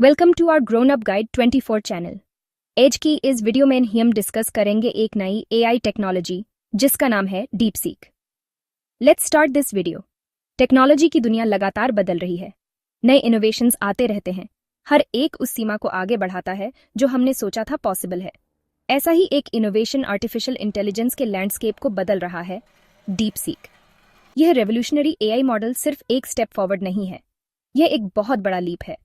Welcome to our grown up guide 24 channel. आज की इस वीडियो में हम डिस्कस करेंगे एक नई एआई टेक्नोलॉजी जिसका नाम है deep seek. Let's start this video. Technology की दुनिया लगातार बदल रही है, नए इनोवेशंस आते रहते हैं, हर एक उस सीमा को आगे बढ़ाता है जो हमने सोचा था पॉसिबल है। ऐसा ही एक इनोवेशन आर्टिफिशियल इंटेलिजेंस के लैंडस्केप को बदल रहा है, डीप सीक। यह रेवोल्यूशनरी एआई मॉडल सिर्फ एक स्टेप फॉरवर्ड नहीं है, यह एक बहुत बड़ा लीप है।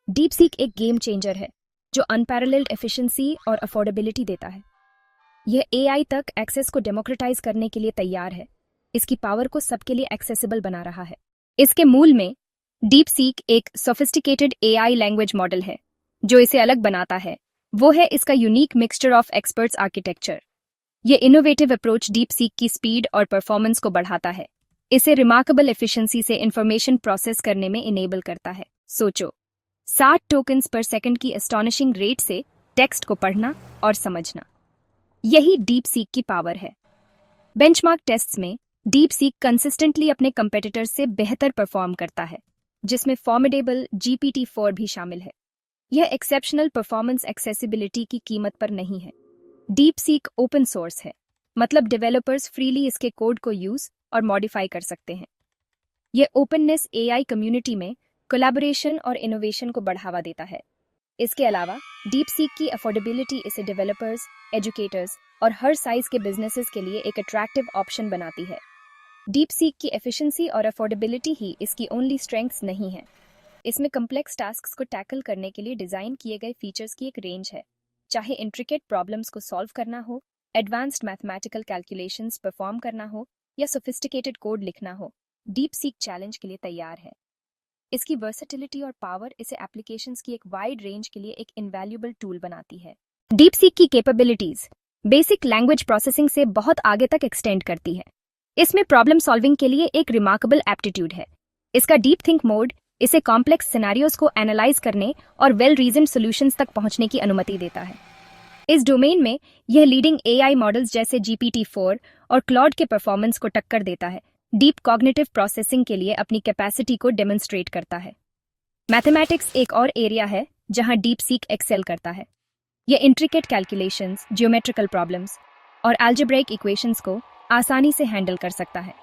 डीप सीक एक गेम चेंजर है जो अनपैरेलल्ड एफिशिएंसी और अफोर्डेबिलिटी देता है। यह एआई तक एक्सेस को डेमोक्रेटाइज करने के लिए तैयार है, इसकी पावर को सबके लिए एक्सेसिबल बना रहा है। इसके मूल में डीप सीक एक सोफिस्टिकेटेड एआई लैंग्वेज मॉडल है। जो इसे अलग बनाता है वो है इसका unique mixture of experts architecture. यह इनोवेटिव अप्रोच डीप सीक की स्पीड और परफॉर्मेंस को बढ़ाता है, इसे रिमार्केबल एफिशिएंसी से इंफॉर्मेशन प्रोसेस करने में इनेबल करता है। सोचो, 60 टोकन्स पर सेकंड की एस्टॉनिशिंग रेट से टेक्स्ट को पढ़ना और समझना, यही डीप सीक की पावर है। बेंचमार्क टेस्ट्स में डीप सीक कंसिस्टेंटली अपने कंपेटिटर्स से बेहतर परफॉर्म करता है, जिसमें फॉर्मिडेबल GPT-4 भी शामिल है। यह एक्सेप्शनल परफॉर्मेंस एक्सेसिबिलिटी की कीमत पर नहीं है। डीप सीक ओपन सोर्स है, मतलब डेवलपर्स फ्रीली इसके कोड को यूज और मॉडिफाई कर सकते हैं। यह ओपननेस एआई कम्युनिटी में कोलैबोरेशन और इनोवेशन को बढ़ावा देता है। इसके अलावा डीप सीक की अफोर्डेबिलिटी इसे डेवलपर्स, एजुकेटर्स और हर साइज के बिजनेसेस के लिए एक अट्रैक्टिव ऑप्शन बनाती है। डीप सीक की एफिशिएंसी और अफोर्डेबिलिटी ही इसकी ओनली स्ट्रेंथ्स नहीं है, इसमें कम्प्लेक्स टास्क्स को टैकल करने के लिए डिजाइन किए गए फीचर्स की एक रेंज है। चाहे इंट्रिकेट प्रॉब्लम्स को सॉल्व करना हो, एडवांस्ड मैथमेटिकल कैलकुलेशंस परफॉर्म करना हो या सोफिस्टिकेटेड कोड लिखना हो, डीप सीक चैलेंज के लिए तैयार है। इसकी वर्सेटिलिटी और पावर इसे एप्लीकेशंस की एक वाइड रेंज के लिए एक इनवैल्यूएबल टूल बनाती है। डीप सीक की कैपेबिलिटीज बेसिक लैंग्वेज प्रोसेसिंग से बहुत आगे तक एक्सटेंड करती है। इसमें प्रॉब्लम सॉल्विंग के लिए एक रिमार्केबल एप्टीट्यूड है। इसका डीप थिंक मोड इसे कॉम्प्लेक्स सिनेरियोज को एनालाइज करने और वेल रीजन्ड सॉल्यूशंस तक पहुंचने की अनुमति देता है। इस डोमेन में यह लीडिंग एआई मॉडल्स जैसे GPT-4 और क्लॉड के परफॉर्मेंस को टक्कर देता है। डीप कॉग्निटिव प्रोसेसिंग के लिए अपनी कैपेसिटी को डेमोन्स्ट्रेट करता है। मैथमेटिक्स एक और एरिया है जहां डीप सीक एक्सेल करता है। यह इंट्रिकेट कैलकुलेशंस, ज्योमेट्रिकल प्रॉब्लम्स और अलजेब्रिक इक्वेशंस को आसानी से हैंडल कर सकता है।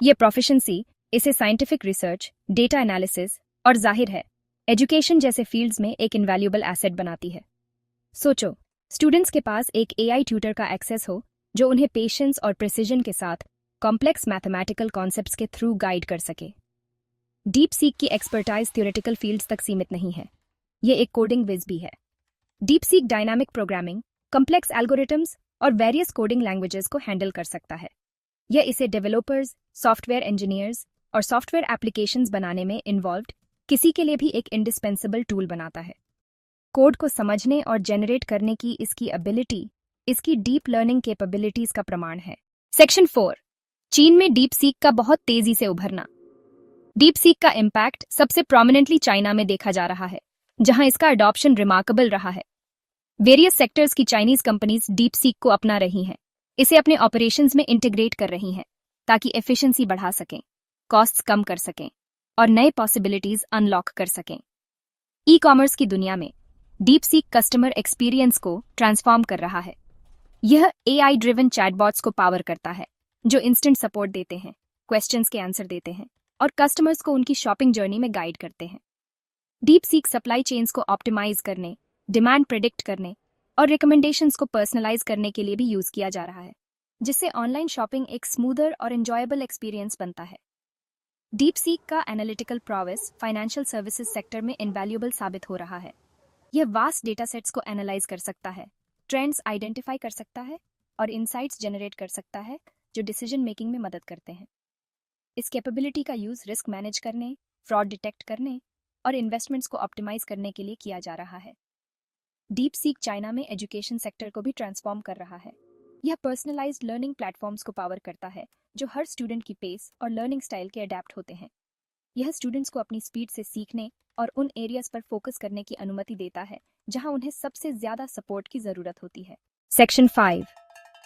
यह प्रोफिशिएंसी इसे साइंटिफिक रिसर्च, डेटा एनालिसिस और जाहिर है एजुकेशन जैसे फील्ड्स में एक इनवैल्यूएबल एसेट बनाती है। सोचो, स्टूडेंट्स के पास एक एआई ट्यूटर का एक्सेस हो जो उन्हें पेशेंस और प्रिसिजन के साथ कॉम्प्लेक्स मैथमेटिकल कॉन्सेप्ट्स के थ्रू गाइड कर सके। डीप सीक की एक्सपर्टाइज थ्योरेटिकल फील्ड्स तक सीमित नहीं है, यह एक कोडिंग विज भी है। Deep seek dynamic programming, complex algorithms और वेरियस कोडिंग लैंग्वेजेस को हैंडल कर सकता है। यह इसे डेवलपर्स, सॉफ्टवेयर इंजीनियर्स और सॉफ्टवेयर एप्लीकेशंस बनाने में इन्वॉल्व्ड किसी के लिए भी एक इंडिस्पेंसेबल टूल बनाता है। कोड को समझने और जनरेट करने की इसकी एबिलिटी इसकी डीप लर्निंग कैपेबिलिटीज का प्रमाण है। सेक्शन 4, चीन में डीप सीक का बहुत तेजी से उभरना। डीप सीक का इम्पैक्ट सबसे प्रोमिनेंटली चाइना में देखा जा रहा है, जहां इसका अडॉप्शन रिमार्केबल रहा है। वेरियस सेक्टर्स की चाइनीज कंपनीज डीप सीक को अपना रही हैं, इसे अपने ऑपरेशंस में इंटीग्रेट कर रही हैं ताकि एफिशिएंसी बढ़ा सकें, कॉस्ट्स कम कर सकें और नए पॉसिबिलिटीज अनलॉक कर सकें। ई कॉमर्स की दुनिया में डीप सीक कस्टमर एक्सपीरियंस को ट्रांसफॉर्म कर रहा है। यह एआई ड्रिवन चैटबॉट्स को पावर करता है जो इंस्टेंट सपोर्ट देते हैं, क्वेश्चंस के आंसर देते हैं और कस्टमर्स को उनकी शॉपिंग जर्नी में गाइड करते हैं। डीप सीक सप्लाई चेन्स को ऑप्टिमाइज करने, डिमांड प्रेडिक्ट करने और रिकमेंडेशंस को पर्सनलाइज करने के लिए भी यूज किया जा रहा है, जिससे ऑनलाइन शॉपिंग एक स्मूदर और एंजॉयबल एक्सपीरियंस बनता है। डीप सीक का analytical prowess financial services sector में इनवैल्यूएबल साबित हो रहा है। यह वास्ट डेटा सेट्स को एनालाइज कर सकता है, ट्रेंड्स आइडेंटिफाई कर सकता है और इनसाइट्स जनरेट कर सकता है जो डिसीजन मेकिंग में मदद करते हैं। इस कैपेबिलिटी का यूज रिस्क मैनेज करने, फ्रॉड डिटेक्ट करने और इन्वेस्टमेंट्स को ऑप्टिमाइज करने के लिए किया जा रहा है। डीप सीक चाइना में एजुकेशन सेक्टर को भी ट्रांसफॉर्म कर रहा है। यह पर्सनलाइज्ड लर्निंग प्लेटफॉर्म्स को पावर करता है जो हर स्टूडेंट की पेस और लर्निंग स्टाइल के अडेप्ट होते हैं। यह स्टूडेंट्स को अपनी स्पीड से सीखने और उन एरियाज पर फोकस करने की अनुमति देता है जहां उन्हें सबसे ज्यादा सपोर्ट की जरूरत होती है। सेक्शन 5,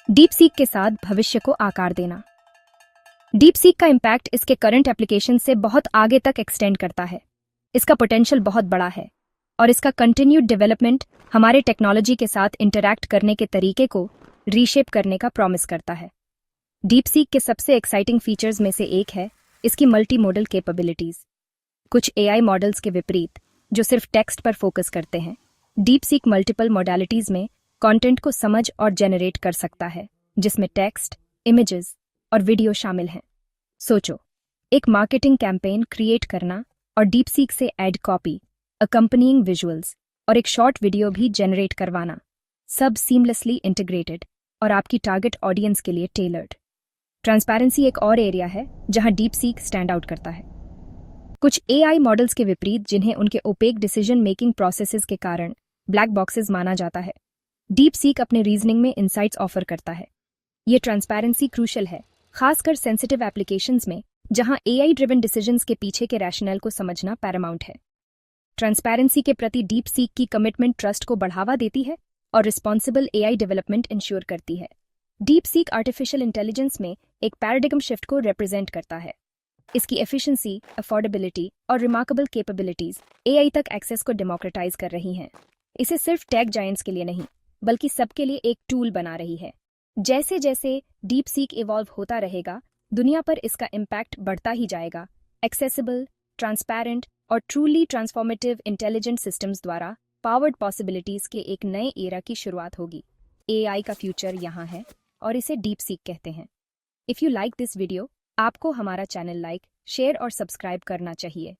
डीप सीक के साथ भविष्य को आकार देना। डीप सीक का इम्पैक्ट इसके करंट एप्लीकेशन से बहुत आगे तक एक्सटेंड करता है। इसका पोटेंशियल बहुत बड़ा है। और इसका कंटिन्यूड डेवलपमेंट हमारे टेक्नोलॉजी के साथ इंटरैक्ट करने के तरीके को रीशेप करने का प्रॉमिस करता है। डीप सीक के सबसे एक्साइटिंग फीचर्स में से एक है इसकी मल्टी मोडल कैपेबिलिटीज। कुछ एआई मॉडल्स के विपरीत जो सिर्फ टेक्स्ट पर फोकस करते हैं, डीप सीक मल्टीपल मोडालिटीज में कंटेंट को समझ और जनरेट कर सकता है, जिसमें टेक्स्ट, इमेजेस और वीडियो शामिल हैं। सोचो, एक मार्केटिंग कैंपेन क्रिएट करना और डीप सीक से एड कॉपी, अकम्पनिंग विजुअल्स और एक शॉर्ट वीडियो भी जनरेट करवाना, सब सीमलेसली इंटीग्रेटेड और आपकी टारगेट ऑडियंस के लिए टेलर्ड। ट्रांसपेरेंसी एक और एरिया है जहां डीप सीक स्टैंड आउट करता है। कुछ एआई मॉडल्स के विपरीत जिन्हें उनके ओपेक डिसीजन मेकिंग प्रोसेसेस के कारण ब्लैक बॉक्सेस माना जाता है, डीप सीक अपने रीजनिंग में इंसाइट्स ऑफर करता है। ये ट्रांसपेरेंसी क्रूशल है, खासकर सेंसिटिव एप्लीकेशंस में जहां एआई ड्रिवन डिसीजंस के पीछे के रैशनल को समझना पैरामाउंट है। ट्रांसपेरेंसी के प्रति डीप सीक की कमिटमेंट ट्रस्ट को बढ़ावा देती है और रिस्पॉन्सिबल एआई डेवलपमेंट इंश्योर करती है। डीप सीक आर्टिफिशियल इंटेलिजेंस में एक पैराडिगम शिफ्ट को रिप्रेजेंट करता है। इसकी एफिशिएंसी, अफोर्डेबिलिटी और रिमार्केबल कैपेबिलिटीज एआई तक एक्सेस को डेमोक्रेटाइज कर रही हैं। इसे सिर्फ टेक जायंट्स के लिए नहीं, बल्कि सबके लिए एक टूल बना रही है। जैसे जैसे डीप सीक इवॉल्व होता रहेगा, दुनिया पर इसका इम्पैक्ट बढ़ता ही जाएगा। एक्सेसिबल, ट्रांसपेरेंट और ट्रूली ट्रांसफॉर्मेटिव इंटेलिजेंट सिस्टम्स द्वारा पावर्ड पॉसिबिलिटीज के एक नए एरा की शुरुआत होगी। एआई का फ्यूचर यहाँ है और इसे डीप सीक कहते हैं। If you like this video, आपको हमारा चैनल लाइक, शेयर और सब्सक्राइब करना चाहिए।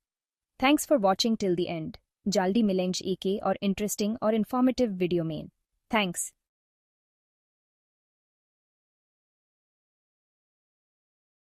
Thanks for watching till the end. जल्दी मिलेंगे एक और इंटरेस्टिंग और इन्फॉर्मेटिव वीडियो में। थैंक्स।